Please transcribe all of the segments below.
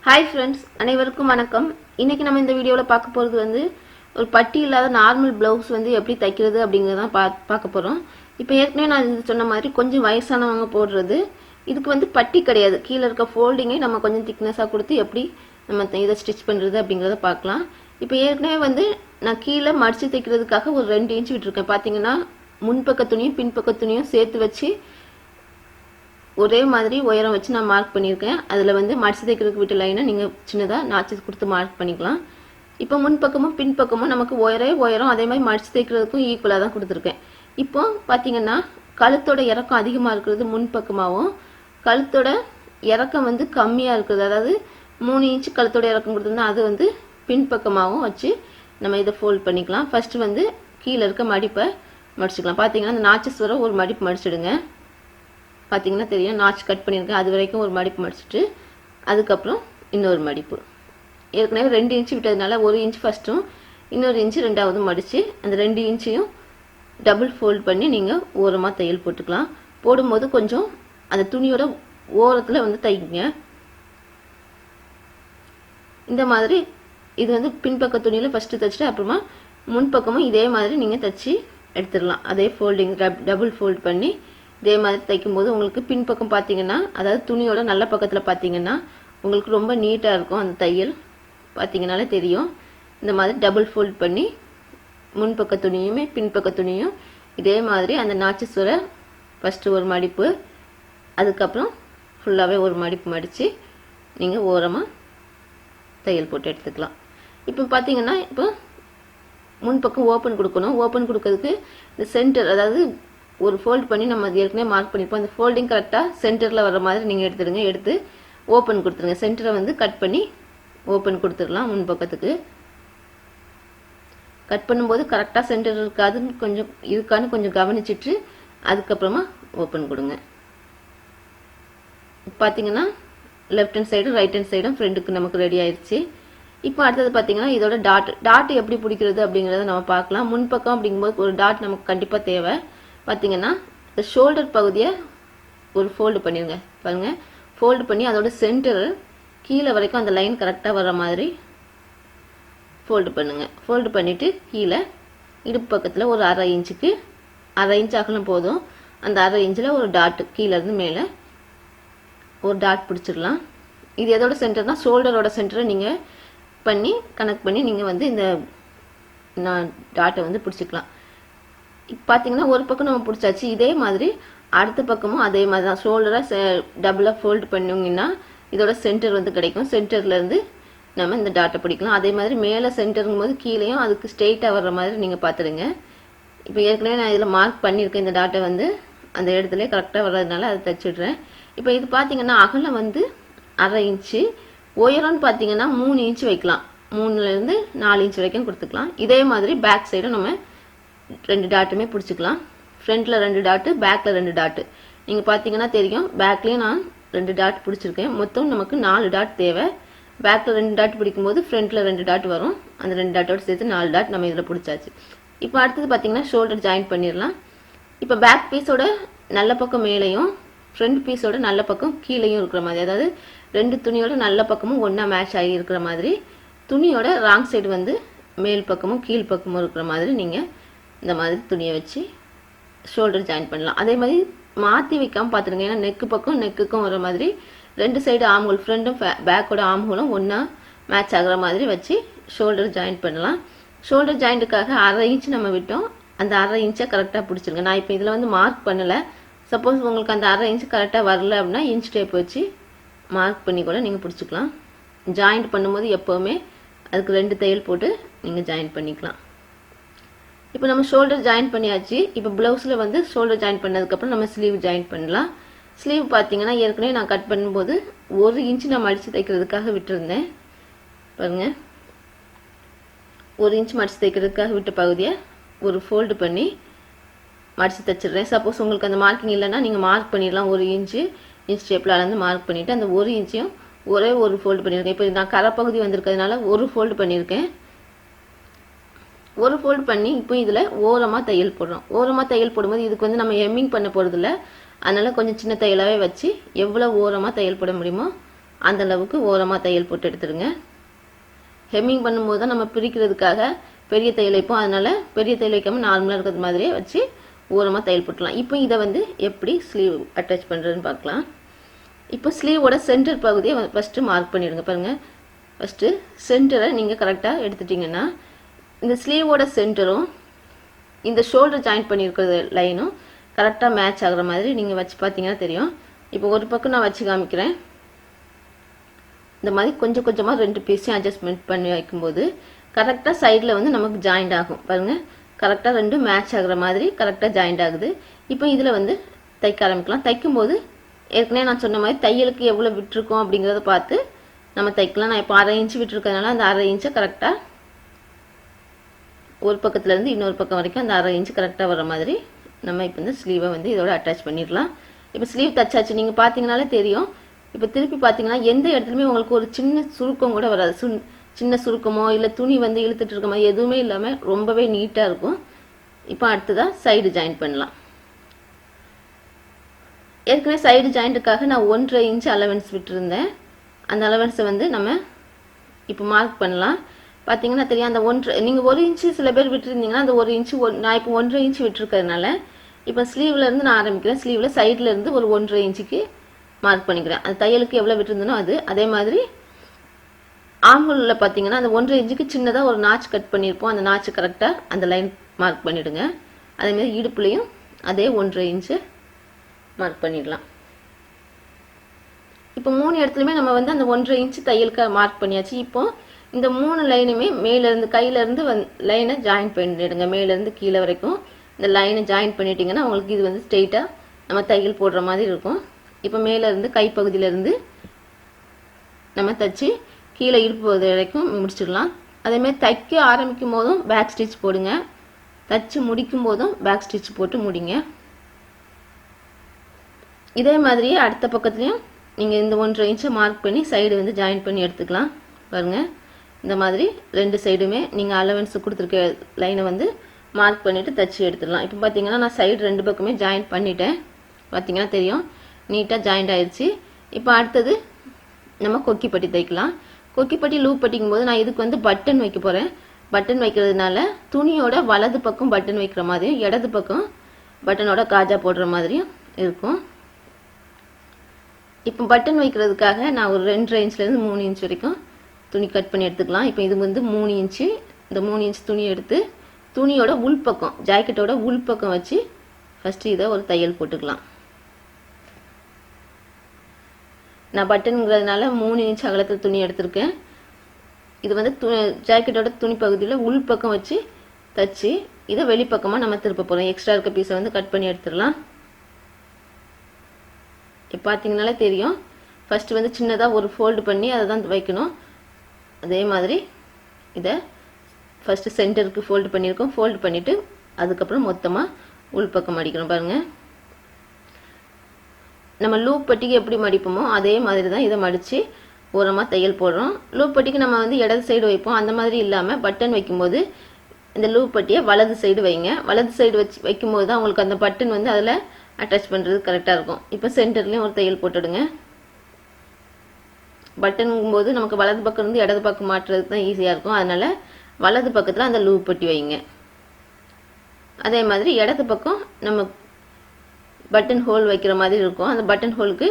Hi friends, அனைவருக்கும் வணக்கம். இன்னைக்கு நம்ம இந்த வீடியோல பார்க்க போறது வந்து ஒரு பட்டி இல்லாத நார்மல் ப்ளவுஸ் வந்து எப்படி தைக்கிறது அப்படிங்கறத தான் பார்க்க போறோம். இப்போ ஏற்கனவே நான் சொன்ன மாதிரி கொஞ்சம் வயசானவங்க போடுறது. இதுக்கு வந்து பட்டி கிடையாது. கீழ இருக்க ஃபோல்டிங்கை நம்ம கொஞ்சம் திக்னஸா கொடுத்து எப்படி நம்ம இத ஸ்டிட்ச் பண்றது அப்படிங்கறத பார்க்கலாம். இப்போ ஏற்கனவே வந்து நான் கீழ மடிச்சு தைக்கிறதுக்காக ஒரு 2 இன்ச் விட்டுருக்கேன். பாத்தீங்கன்னா முன்பக்க துணியும் பின்பக்க துணியும் சேர்த்து வச்சு ஒரே மாதிரி உயரம் வச்சு நான் மார்க் பண்ணியிருக்கேன். அதில் வந்து மடிச்சு தைக்கிறதுக்கு விட்ட லைனை நீங்கள் சின்னதாக நாட்சஸ் கொடுத்து மார்க் பண்ணிக்கலாம். இப்போ முன்பக்கமும் பின்பக்கமும் நமக்கு உயரம் அதே மாதிரி மடிச்சு தைக்கிறதுக்கும் ஈக்குவலாக தான் கொடுத்துருக்கேன். இப்போ பார்த்தீங்கன்னா கழுத்தோட இறக்கம் அதிகமாக இருக்கிறது முன்பக்கமாகவும் கழுத்தோட இறக்கம் வந்து கம்மியாக இருக்கிறது, அதாவது 3 இன்ச்சு கழுத்தோட இறக்கம் கொடுத்துருந்தா அது வந்து பின்பக்கமாகவும் வச்சு நம்ம இதை ஃபோல்ட் பண்ணிக்கலாம். ஃபர்ஸ்ட் வந்து கீழே இருக்க மடிப்பை மடிச்சுக்கலாம். பார்த்தீங்கன்னா அந்த நாட்சஸ் வர ஒரு மடிப்பு மடிச்சிடுங்க. பார்த்தீங்கன்னா தெரியும், நாட்ச் கட் பண்ணியிருக்கேன். அது வரைக்கும் ஒரு மடிப்பு மடிச்சுட்டு அதுக்கப்புறம் இன்னொரு மடிப்பு. ஏற்கனவே 2 இன்ச்சு விட்டதுனால 1 இன்ச் ஃபர்ஸ்ட்டும் இன்னொரு இன்ச்சு ரெண்டாவதும் மடித்து அந்த 2 இன்ச்சையும் டபுள் ஃபோல்ட் பண்ணி நீங்கள் ஓரமாக தையல் போட்டுக்கலாம். போடும்போது கொஞ்சம் அந்த துணியோட ஓரத்தில் வந்து தைக்குங்க. இந்த மாதிரி இது வந்து பின்பக்க துணியில் ஃபஸ்ட்டு தைச்சிட்டு அப்புறமா முன்பக்கமும் இதே மாதிரி நீங்கள் தைச்சி எடுத்துடலாம். அதே ஃபோல்டிங் டபுள் ஃபோல்ட் பண்ணி இதே மாதிரி தைக்கும்போது உங்களுக்கு பின்பக்கம் பார்த்தீங்கன்னா, அதாவது துணியோட நல்ல பக்கத்தில் பார்த்தீங்கன்னா உங்களுக்கு ரொம்ப நீட்டாக இருக்கும். அந்த தையல் பார்த்தீங்கன்னாலே தெரியும். இந்த மாதிரி டபுள் ஃபோல்ட் பண்ணி முன்பக்க துணியுமே பின்பக்க துணியும் இதே மாதிரி அந்த நாட்சஸ் வர ஃபஸ்ட்டு ஒரு மடிப்பு, அதுக்கப்புறம் ஃபுல்லாகவே ஒரு மடிப்பு மடித்து நீங்கள் ஓரமாக தையல் போட்டு எடுத்துக்கலாம். இப்போ பார்த்தீங்கன்னா இப்போ முன்பக்கம் ஓப்பன் கொடுக்கணும். ஓப்பன் கொடுக்கறதுக்கு இந்த சென்டர், அதாவது ஒரு ஃபோல்ட் பண்ணி நம்ம அது ஏற்கனவே மார்க் பண்ணியிருப்போம். அந்த ஃபோல்டிங் கரெக்டாக சென்டரில் வர மாதிரி நீங்கள் எடுத்துடுங்க. எடுத்து ஓப்பன் கொடுத்துருங்க. சென்டரை வந்து கட் பண்ணி ஓப்பன் கொடுத்துடலாம். முன்பக்கத்துக்கு கட் பண்ணும்போது கரெக்டாக சென்டர் இருக்கான்னு கொஞ்சம் கவனிச்சிட்டு அதுக்கப்புறமா ஓப்பன் கொடுங்க. பார்த்தீங்கன்னா லெஃப்ட் ஹேண்ட் சைடும் ரைட் ஹேண்ட் சைடும் ஃப்ரண்ட்டுக்கு நமக்கு ரெடி ஆயிடுச்சு. இப்போ அடுத்தது பார்த்தீங்கன்னா இதோட டாட் எப்படி பிடிக்கிறது அப்படிங்கிறத நம்ம பார்க்கலாம். முன்பக்கம் அப்படிங்கும்போது ஒரு டாட் நமக்கு கண்டிப்பாக தேவை. பார்த்தீங்கன்னா இந்த ஷோல்டர் பகுதியை ஒரு ஃபோல்டு பண்ணிடுங்க. பாருங்கள், ஃபோல்டு பண்ணி அதோட சென்டர் கீழே வரைக்கும் அந்த லைன் கரெக்டாக வர மாதிரி ஃபோல்டு பண்ணுங்கள். ஃபோல்டு பண்ணிவிட்டு கீழே இடுப்பு பக்கத்தில் ஒரு 1/2 இன்ச்சுக்கு 1/2 இன்ச் அகலம் போதும். அந்த 1/2 இன்ச்சில் ஒரு டாட் கீழேருந்து மேலே ஒரு டாட் பிடிச்சிடலாம். இது எதோட சென்டர்னால் ஷோல்டரோட சென்டரை நீங்கள் கனெக்ட் பண்ணி நீங்கள் வந்து இந்த டாட்டை வந்து பிடிச்சிக்கலாம். இப்போ பார்த்தீங்கன்னா ஒரு பக்கம் நம்ம பிடிச்சாச்சு. இதே மாதிரி அடுத்த பக்கமும் அதே மாதிரி தான் ஷோல்டரை டபுளாக ஃபோல்டு பண்ணிங்கன்னா இதோட சென்டர் வந்து கிடைக்கும். சென்டர்லேருந்து நம்ம இந்த டாட்டை பிடிக்கலாம். அதே மாதிரி மேலே சென்டருங்கும் போது கீழேயும் அதுக்கு ஸ்ட்ரெயிட்டாக வர்ற மாதிரி நீங்கள் பார்த்துடுங்க. இப்போ ஏற்கனவே நான் இதில் மார்க் பண்ணியிருக்கேன். இந்த டாட்டை வந்து அந்த இடத்துல கரெக்டாக வர்றதுனால அதை தைச்சிடுறேன். இப்போ இது பார்த்தீங்கன்னா அகலம் வந்து 1/2 இன்ச்சு, உயரம்னு பார்த்தீங்கன்னா 3 இன்ச்சு வைக்கலாம். 3லேருந்து 4 இன்ச் வரைக்கும் கொடுத்துக்கலாம். இதே மாதிரி பேக் சைடும் நம்ம 2 டாட்டுமே பிடிச்சிக்கலாம். ஃப்ரண்ட்டில் 2 டாட்டு, பேக்கில் 2 டாட்டு. நீங்கள் பார்த்தீங்கன்னா தெரியும், பேக்லேயும் நான் 2 டாட் பிடிச்சிருக்கேன். மொத்தம் நமக்கு 4 டாட் தேவை. பேக்கில் 2 டாட் பிடிக்கும்போது ஃப்ரண்ட்டில் 2 டாட் வரும். அந்த 2 டாட்டோடு சேர்த்து 4 டாட் நம்ம இதில் பிடிச்சாச்சு. இப்போ அடுத்தது பார்த்தீங்கன்னா ஷோல்டர் ஜாயின் பண்ணிடலாம். இப்போ பேக் பீஸோட நல்ல பக்கம் மேலேயும் ஃப்ரண்ட் பீஸோட நல்ல பக்கம் கீழேயும் இருக்கிற மாதிரி, அதாவது 2 துணியோட நல்ல பக்கமும் ஒன்றா மேட்ச் ஆகி இருக்கிற மாதிரி, துணியோட ராங் சைடு வந்து மேல் பக்கமும் கீழ் பக்கமும் இருக்கிற மாதிரி நீங்கள் இந்த மாதிரி துணியை வச்சு ஷோல்டர் ஜாயின் பண்ணலாம். அதே மாதிரி மாற்றி வைக்காமல் பார்த்துருங்க. ஏன்னா நெக்கு பக்கம் நெக்குக்கும் வர மாதிரி 2 சைடு ஆம்ஹோல், ஃப்ரண்ட்டும் பேக்கோட ஆம்ஹோலும் ஒன்றா மேட்ச் ஆகிற மாதிரி வச்சு ஷோல்டர் ஜாயின் பண்ணலாம். ஷோல்டர் ஜாயிண்ட்டுக்காக 1/2 இன்ச் நம்ம விட்டோம். அந்த 1/2 இன்ச்சை கரெக்டாக பிடிச்சிருங்க. நான் இப்போ இதில் வந்து மார்க் பண்ணலை. சப்போஸ் உங்களுக்கு அந்த 1/2 இன்ச் கரெக்டாக வரல அப்படின்னா இன்ச் டேப் வச்சு மார்க் பண்ணி கூட நீங்கள் பிடிச்சிக்கலாம். ஜாயிண்ட் பண்ணும்போது எப்போவுமே அதுக்கு 2 தையல் போட்டு நீங்கள் ஜாயின் பண்ணிக்கலாம். இப்போ நம்ம ஷோல்டர் ஜாயின் பண்ணியாச்சு. இப்போ ப்ளவுஸில் வந்து ஷோல்டர் ஜாயின் பண்ணதுக்கப்புறம் நம்ம ஸ்லீவ் ஜாயின் பண்ணலாம். ஸ்லீவ் பார்த்தீங்கன்னா ஏற்கனவே நான் கட் பண்ணும்போது 1 இன்ச் நான் மடித்து தைக்கிறதுக்காக விட்டுருந்தேன். பாருங்கள், 1 இன்ச் மடித்து தைக்கிறதுக்காக விட்ட பகுதியை ஒரு ஃபோல்டு பண்ணி மடித்து தைச்சிடுறேன். சப்போஸ் உங்களுக்கு அந்த மார்க்கிங் இல்லைன்னா நீங்கள் மார்க் பண்ணிடலாம். 1 இன்ச் ஷேப்பில் அளந்து மார்க் பண்ணிவிட்டு அந்த 1 இன்ச்சையும் ஒரே ஒரு ஃபோல்டு பண்ணியிருக்கேன். இப்போ நான் கரைப்பகுதி வந்திருக்கிறதுனால ஒரு ஃபோல்டு பண்ணியிருக்கேன். ஒரு ஃபோல்டு பண்ணி இப்போ இதில் ஓரமாக தையல் போடுறோம். ஓரமாக தையல் போடும்போது இதுக்கு வந்து நம்ம எம்மிங் பண்ண போகிறதில்ல. அதனால் கொஞ்சம் சின்ன தையலாகவே வச்சு எவ்வளோ ஓரமாக தையல் போட முடியுமோ அந்த அளவுக்கு ஓரமாக தையல் போட்டு எடுத்துடுங்க. ஹெம்மிங் பண்ணும்போது தான் நம்ம பிரிக்கிறதுக்காக பெரிய தையல் வைப்போம். அதனால் பெரிய தையல் வைக்காமல் நார்மலாக இருக்கிறது மாதிரியே வச்சு ஓரமாக தையல் போட்டுடலாம். இப்போ இதை வந்து எப்படி ஸ்லீவ் அட்டாச் பண்ணுறதுன்னு பார்க்கலாம். இப்போ ஸ்லீவோட சென்டர் பகுதியை ஃபஸ்ட்டு மார்க் பண்ணிடுங்க. பாருங்கள், ஃபஸ்ட்டு சென்டரை நீங்கள் கரெக்டாக எடுத்துட்டிங்கன்னா இந்த ஸ்லீவோட சென்டரும் இந்த ஷோல்டர் ஜாயின் பண்ணியிருக்கிறது லைனும் கரெக்டாக மேட்ச் ஆகிற மாதிரி நீங்கள் வச்சு பார்த்தீங்கன்னா தெரியும். இப்போ ஒரு பக்கம் நான் வச்சு காமிக்கிறேன். இந்த மாதிரி கொஞ்சம் கொஞ்சமாக 2 பீஸையும் அட்ஜஸ்ட்மெண்ட் பண்ணி வைக்கும்போது கரெக்டாக சைடில் வந்து நமக்கு ஜாயிண்ட் ஆகும். பாருங்கள், கரெக்டாக 2 மேட்ச் ஆகிற மாதிரி கரெக்டாக ஜாயிண்ட் ஆகுது. இப்போ இதில் வந்து தைக்க ஆரம்பிக்கலாம். தைக்கும்போது ஏற்கனவே நான் சொன்ன மாதிரி தையலுக்கு எவ்வளோ விட்டுருக்கோம் அப்படிங்கிறத பார்த்து நம்ம தைக்கலாம். நான் இப்போ 1/2 இன்ச்சு விட்டுருக்கறதுனால அந்த 1/2 இன்ச்சை கரெக்டாக ஒரு பக்கத்துலேருந்து இன்னொரு பக்கம் வரைக்கும் அந்த 1/2 இன்ச்சு கரெக்டாக வர மாதிரி நம்ம இப்போ இந்த ஸ்லீவை வந்து இதோட அட்டாச் பண்ணிடலாம். இப்போ ஸ்லீவ் தச்சாச்சு. நீங்கள் பார்த்தீங்கனாலே தெரியும். இப்போ திருப்பி பார்த்தீங்கன்னா எந்த இடத்துலையுமே உங்களுக்கு ஒரு சின்ன சுருக்கம் கூட வராது. சின்ன சுருக்கமோ இல்லை துணி வந்து இழுத்துட்டு இருக்க மாதிரி எதுவுமே இல்லாமல் ரொம்பவே நீட்டாக இருக்கும். இப்போ அடுத்ததாக சைடு ஜாயின் பண்ணலாம். ஏற்கனவே சைடு ஜாயிண்ட்டுக்காக நான் 1/2 இன்ச் அலவன்ஸ் விட்டுருந்தேன். அந்த அலவன்ஸை வந்து நம்ம இப்போ மார்க் பண்ணலாம். பார்த்தீங்கன்னா தெரியும், அந்த 1 நீங்கள் 1 இன்ச்சு சில பேர் விட்டுருந்தீங்கன்னா அந்த 1 இன்ச்சு நான் இப்போ 1/2 இன்ச்சு விட்டுருக்கிறதுனால இப்போ ஸ்லீவ்லேருந்து நான் ஆரம்பிக்கிறேன். ஸ்லீவில் சைட்லேருந்து ஒரு 1/2 இன்ச்சுக்கு மார்க் பண்ணிக்கிறேன். அந்த தையலுக்கு எவ்வளோ விட்டுருந்தனோ அது. அதே மாதிரி ஆம்ஹோலில் பார்த்தீங்கன்னா அந்த 1/2 இன்ச்சுக்கு சின்னதாக ஒரு நாச் கட் பண்ணியிருப்போம். அந்த நாச்சு கரெக்டாக அந்த லைன் மார்க் பண்ணிவிடுங்க. அதேமாதிரி இடுப்புலையும் அதே 1/2 இன்ச்சு மார்க் பண்ணிடலாம். இப்போ 3 இடத்துலையுமே நம்ம வந்து அந்த 1/2 இன்ச்சு தையலுக்கு மார்க் பண்ணியாச்சு. இப்போ இந்த 3 லைனுமே மேலேருந்து கையிலேருந்து லைனை ஜாயின் பண்ணிவிடுங்க. மேலேருந்து கீழே வரைக்கும் இந்த லைனை ஜாயின் பண்ணிட்டீங்கன்னா உங்களுக்கு இது வந்து ஸ்ட்ரெயிட்டாக நம்ம தையல் போடுற மாதிரி இருக்கும். இப்போ மேலேருந்து கைப்பகுதியிலேருந்து நம்ம தைச்சி கீழே இடுப்பு வரைக்கும் முடிச்சிடலாம். அதேமாதிரி தைக்க ஆரம்பிக்கும் போதும் பேக் ஸ்டிச் போடுங்க. தைச்சி முடிக்கும் போதும் பேக் ஸ்டிச் போட்டு முடிங்க. இதே மாதிரியே அடுத்த பக்கத்துலையும் நீங்கள் இந்த 1/2 இன்ச்சை மார்க் பண்ணி சைடு வந்து ஜாயின் பண்ணி எடுத்துக்கலாம். பாருங்கள், இந்த மாதிரி 2 சைடுமே நீங்கள் அலவன்ஸ் கொடுத்துருக்க லைனை வந்து மார்க் பண்ணிவிட்டு தைச்சி எடுத்துடலாம். இப்போ பார்த்தீங்கன்னா நான் சைடு 2 பக்கமே ஜாயின் பண்ணிட்டேன். பார்த்தீங்கன்னா தெரியும், நீட்டாக ஜாயிண்ட் ஆயிடுச்சு. இப்போ அடுத்தது நம்ம கொக்கிப்பட்டி தைக்கலாம். கொக்கிப்பட்டி லூப் பட்டிக்கும் போது நான் இதுக்கு வந்து பட்டன் வைக்க போகிறேன். பட்டன் வைக்கிறதுனால துணியோட வலது பக்கம் பட்டன் வைக்கிற மாதிரியும் இடது பக்கம் பட்டனோட காஜா போடுற மாதிரியும் இருக்கும். இப்போ பட்டன் வைக்கிறதுக்காக நான் ஒரு 2.5 இன்ச்லேருந்து 3 இன்ச் வரைக்கும் துணி கட் பண்ணி எடுத்துக்கலாம். இப்போ இது வந்து 3 இன்ச்சு. இந்த 3 இன்ச் துணி எடுத்து துணியோட உள்பக்கம் ஜாக்கெட்டோட உள்பக்கம் வச்சு ஃபஸ்ட்டு இதை ஒரு தையல் போட்டுக்கலாம். நான் பட்டனுங்கிறதுனால 3 இன்ச் அகலத்தில் துணி எடுத்திருக்கேன். இது வந்து ஜாக்கெட்டோட துணி பகுதியில் உள்பக்கம் வச்சு தைச்சி இதை வெளிப்பக்கமாக நம்ம திருப்ப போகிறோம். எக்ஸ்ட்ரா இருக்க பீஸை வந்து கட் பண்ணி எடுத்துடலாம். இப்போ பார்த்தீங்கனாலே தெரியும், ஃபஸ்ட்டு வந்து சின்னதாக ஒரு ஃபோல்டு பண்ணி அதை தான் வைக்கணும். அதே மாதிரி இதை ஃபஸ்ட்டு சென்டருக்கு ஃபோல்டு பண்ணியிருக்கோம். ஃபோல்டு பண்ணிவிட்டு அதுக்கப்புறம் மொத்தமாக உள்பக்கம் அடிக்கணும். பாருங்கள், நம்ம லூப் பட்டிக்கு எப்படி மடிப்போமோ அதே மாதிரி தான் இதை மடித்து ஓரமாக தையல் போடுறோம். லூப் பட்டிக்கு நம்ம வந்து இடது சைடு வைப்போம். அந்த மாதிரி இல்லாமல் பட்டன் வைக்கும்போது இந்த லூப் பட்டியை வலது சைடு வைங்க. வலது சைடு வச்சு வைக்கும்போது தான் உங்களுக்கு அந்த பட்டன் வந்து அதில் அட்டாச் பண்ணுறது கரெக்டாக இருக்கும். இப்போ சென்டர்லேயும் ஒரு தையல் போட்டுடுங்க. பட்டனுங்கும் போது நமக்கு வலது பக்கம் இருந்து இடது பக்கம் மாற்றுறதுக்கு தான் ஈஸியாக இருக்கும். அதனால் வலது பக்கத்தில் அந்த லூப் பட்டி வைங்க. அதே மாதிரி இடது பக்கம் நம்ம பட்டன் ஹோல் வைக்கிற மாதிரி இருக்கும். அந்த பட்டன் ஹோலுக்கு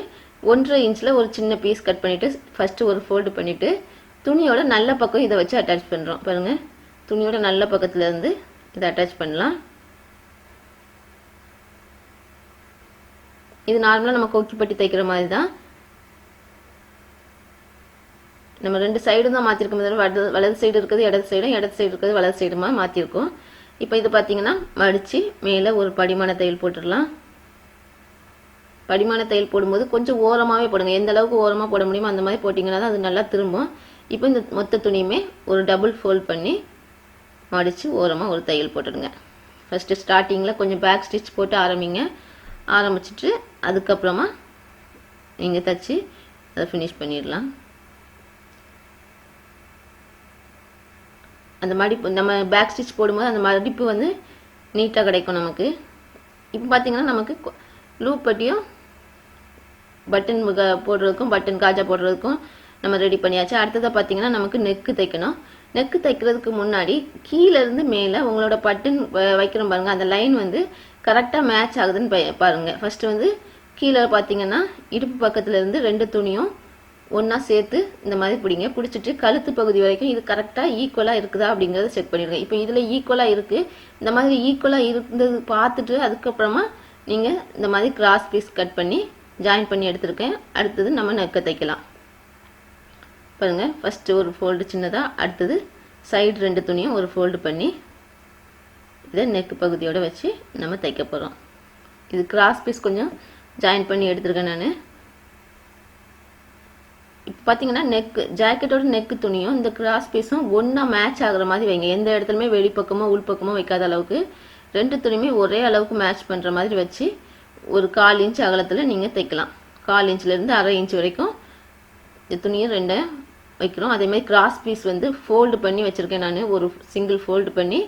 1.5 இன்ச்சில் ஒரு சின்ன பீஸ் கட் பண்ணிவிட்டு ஃபஸ்ட்டு ஒரு ஃபோல்டு பண்ணிவிட்டு துணியோட நல்ல பக்கம் இதை வச்சு அட்டாச் பண்ணுறோம். பாருங்கள், துணியோட நல்ல பக்கத்துலேருந்து இதை அட்டாச் பண்ணலாம். இது நார்மலாக நம்ம கொக்கிப்பட்டி தைக்கிற மாதிரி தான். நம்ம 2 சைடும் தான் மாற்றிருக்கோம். வலது சைடு இருக்கிறது இடது சைடும், இடது சைடு இருக்கிறது வலது சைடுமா மாற்றிருக்கோம். இப்போ இது பார்த்தீங்கன்னா மடித்து மேலே ஒரு படிமான தையல் போட்டுடலாம். படிமான தையல் போடும்போது கொஞ்சம் ஓரமாகவே போடுங்க. எந்த அளவுக்கு ஓரமாக போட முடியுமோ அந்த மாதிரி போட்டிங்கன்னா தான் அது நல்லா திரும்பும். இப்போ இந்த மொத்த துணியுமே ஒரு டபுள் ஃபோல்ட் பண்ணி மடித்து ஓரமாக ஒரு தையல் போட்டுடுங்க. ஃபஸ்ட்டு ஸ்டார்டிங்கில் கொஞ்சம் பேக் ஸ்டிச் போட்டு ஆரம்பிச்சிட்டு அதுக்கப்புறமா நீங்கள் தைச்சி அதை ஃபினிஷ் பண்ணிடலாம். அந்த மடிப்பு நம்ம பேக் ஸ்டிச் போடும்போது அந்த மடிப்பு வந்து நீட்டாக கிடைக்கும் நமக்கு. இப்போ பார்த்தீங்கன்னா நமக்கு லூப் பட்டியும் பட்டன் போடுறதுக்கும் பட்டன் காஜா போடுறதுக்கும் நம்ம ரெடி பண்ணியாச்சு. அடுத்ததாக பார்த்தீங்கன்னா நமக்கு நெக்கு தைக்கணும். நெக்கு தைக்கிறதுக்கு முன்னாடி கீழேருந்து மேலே உங்களோட பட்டன் வைக்கிறோம் பாருங்கள், அந்த லைன் வந்து கரெக்டாக மேட்ச் ஆகுதுன்னு பாருங்கள். ஃபஸ்ட்டு வந்து கீழே பார்த்தீங்கன்னா இடுப்பு பக்கத்தில் இருந்து 2 துணியும் ஒன்றா சேர்த்து இந்த மாதிரி பிடிங்க. பிடிச்சிட்டு கழுத்து பகுதி வரைக்கும் இது கரெக்டாக ஈக்குவலாக இருக்குதா அப்படிங்கிறத செக் பண்ணிடுங்க. இப்போ இதில் ஈக்குவலாக இருக்குது. இந்த மாதிரி ஈக்குவலாக இருந்தது பார்த்துட்டு அதுக்கப்புறமா நீங்கள் இந்த மாதிரி கிராஸ் பீஸ் கட் பண்ணி ஜாயின் பண்ணி எடுத்துருக்கேன். அடுத்தது நம்ம நெக்கை தைக்கலாம். பாருங்கள், ஃபஸ்ட்டு ஒரு ஃபோல்டு சின்னதாக, அடுத்தது சைடு 2 துணியும் ஒரு ஃபோல்டு பண்ணி இதை நெக்கு பகுதியோடு வச்சு நம்ம தைக்க போகிறோம். இது கிராஸ் பீஸ் கொஞ்சம் ஜாயின் பண்ணி எடுத்துருக்கேன் நான். இப்போ பார்த்தீங்கன்னா நெக்கு ஜாக்கெட்டோட நெக்கு துணியும் இந்த கிராஸ் பீஸும் ஒன்றா மேட்ச் ஆகிற மாதிரி வைங்க. எந்த இடத்துலையுமே வெளிப்பக்கமோ உள்பக்கமோ வைக்காத அளவுக்கு 2 துணியுமே ஒரே அளவுக்கு மேட்ச் பண்ணுற மாதிரி வச்சு ஒரு 1/4 இன்ச் அகலத்தில் நீங்கள் தைக்கலாம். 1/4 இன்ச்லேருந்து 1/2 இன்ச் வரைக்கும் இந்த துணியை 2 வைக்கிறோம். அதேமாதிரி கிராஸ் பீஸ் வந்து ஃபோல்டு பண்ணி வச்சுருக்கேன் நான். ஒரு சிங்கிள் ஃபோல்டு பண்ணி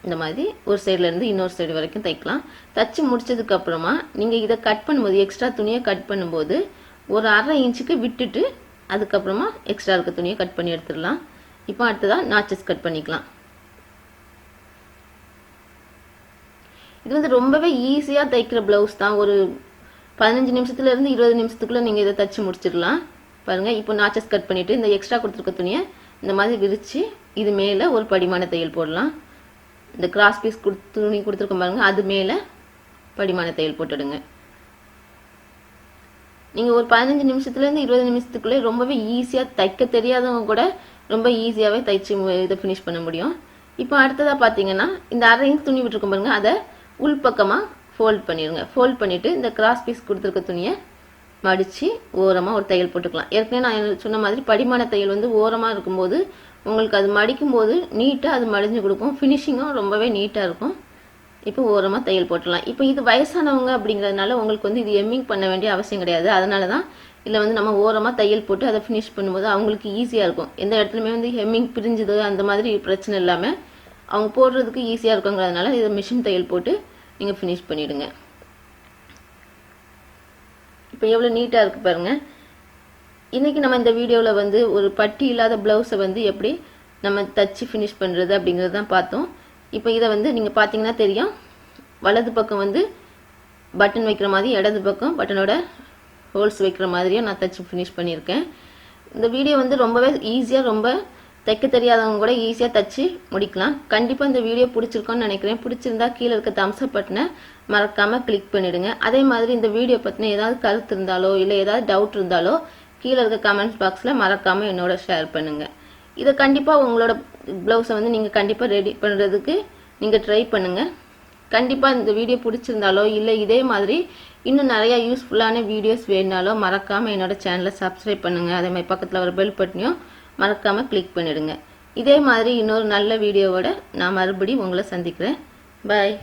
இந்த மாதிரி ஒரு சைட்லேருந்து இன்னொரு சைடு வரைக்கும் தைக்கலாம். தைச்சி முடிச்சதுக்கப்புறமா நீங்கள் இதை கட் பண்ணும்போது எக்ஸ்ட்ரா துணியை கட் பண்ணும்போது ஒரு 1/2 இன்ச்சுக்கு விட்டுட்டு அதுக்கப்புறமா எக்ஸ்ட்ரா இருக்க துணியை கட் பண்ணி எடுத்துடலாம். இப்போ அடுத்ததாக நாச்சஸ் கட் பண்ணிக்கலாம். இது வந்து ரொம்பவே ஈஸியாக தைக்கிற ப்ளவுஸ் தான். ஒரு 15 நிமிஷத்துலேருந்து 20 நிமிஷத்துக்குள்ளே நீங்கள் இதை தைச்சி முடிச்சிடலாம். பாருங்கள், இப்போ நாச்சஸ் கட் பண்ணிவிட்டு இந்த எக்ஸ்ட்ரா கொடுத்துருக்க துணியை இந்த மாதிரி விரித்து இது மேலே ஒரு படிமான தையல் போடலாம். இந்த கிராஸ் பீஸ் துணி கொடுத்துருக்கோம் பாருங்கள், அது மேலே படிமான தையல் போட்டுடுங்க. நீங்கள் ஒரு 15 நிமிஷத்துலேருந்து 20 நிமிஷத்துக்குள்ளே ரொம்பவே ஈஸியாக தைக்க தெரியாதவங்க கூட ரொம்ப ஈஸியாகவே தைச்சி இதை ஃபினிஷ் பண்ண முடியும். இப்போ அடுத்ததாக பார்த்தீங்கன்னா இந்த 1/2 இன்ச் துணி விட்டுருக்கோம் பாருங்கள், அதை உள்பக்கமாக ஃபோல்ட் பண்ணிடுங்க. ஃபோல்ட் பண்ணிவிட்டு இந்த கிராஸ் பீஸ் கொடுத்துருக்க துணியை மடித்து ஓரமாக ஒரு தையல் போட்டுக்கலாம். ஏற்கனவே நான் சொன்ன மாதிரி படிமான தையல் வந்து ஓரமாக இருக்கும்போது உங்களுக்கு அது மடிக்கும் போது நீட்டாக அது மடிஞ்சு கொடுக்கும். ஃபினிஷிங்கும் ரொம்பவே நீட்டாக இருக்கும். இப்போ ஓரமாக தையல் போட்டுடலாம். இப்போ இது வயசானவங்க அப்படிங்கிறதுனால உங்களுக்கு வந்து இது எம்மிங் பண்ண வேண்டிய அவசியம் கிடையாது. அதனால தான் இதில் வந்து நம்ம ஓரமாக தையல் போட்டு அதை ஃபினிஷ் பண்ணும்போது அவங்களுக்கு ஈஸியாக இருக்கும். எந்த இடத்துலையுமே வந்து ஹெம்மிங் பிரிஞ்சுது அந்த மாதிரி பிரச்சனை இல்லாமல் அவங்க போடுறதுக்கு ஈஸியாக இருக்குங்கிறதுனால இதை மிஷின் தையல் போட்டு நீங்கள் ஃபினிஷ் பண்ணிவிடுங்க. இப்போ எவ்வளோ நீட்டாக இருக்குது பாருங்கள். இன்றைக்கி நம்ம இந்த வீடியோவில் வந்து ஒரு பட்டி இல்லாத ப்ளவுஸை வந்து எப்படி நம்ம தச்சு ஃபினிஷ் பண்ணுறது அப்படிங்கிறது தான் பார்த்தோம். இப்போ இதை வந்து நீங்கள் பார்த்தீங்கன்னா தெரியும், வலது பக்கம் வந்து பட்டன் வைக்கிற மாதிரி, இடது பக்கம் பட்டனோட ஹோல்ஸ் வைக்கிற மாதிரியும் நான் தச்சு ஃபினிஷ் பண்ணியிருக்கேன். இந்த வீடியோ வந்து ரொம்பவே ஈஸியாக, ரொம்ப தைக்க தெரியாதவங்க கூட ஈஸியாக தச்சு முடிக்கலாம். கண்டிப்பாக இந்த வீடியோ பிடிச்சிருக்கோன்னு நினைக்கிறேன். பிடிச்சிருந்தா கீழே இருக்க தம்ஸ் அப் பட்டனை மறக்காமல் கிளிக் பண்ணிவிடுங்க. அதே மாதிரி இந்த வீடியோ பற்றின ஏதாவது கருத்து இருந்தாலோ இல்லை ஏதாவது டவுட் இருந்தாலோ கீழே இருக்க கமெண்ட்ஸ் பாக்ஸில் மறக்காமல் என்னோட ஷேர் பண்ணுங்கள். இதை கண்டிப்பாக உங்களோட ப்ளவுஸை வந்து நீங்கள் கண்டிப்பாக ரெடி பண்ணுறதுக்கு நீங்கள் ட்ரை பண்ணுங்கள். கண்டிப்பாக இந்த வீடியோ பிடிச்சிருந்தாலோ இல்லை இதே மாதிரி இன்னும் நிறையா யூஸ்ஃபுல்லான வீடியோஸ் வேணுனாலோ மறக்காமல் என்னோடய சேனலை சப்ஸ்கிரைப் பண்ணுங்கள். அதே மாதிரி பக்கத்தில் ஒரு பெல் பட்டனையும் மறக்காமல் கிளிக் பண்ணிவிடுங்க. இதே மாதிரி இன்னொரு நல்ல வீடியோவோட நான் மறுபடியும் உங்களை சந்திக்கிறேன். பாய்.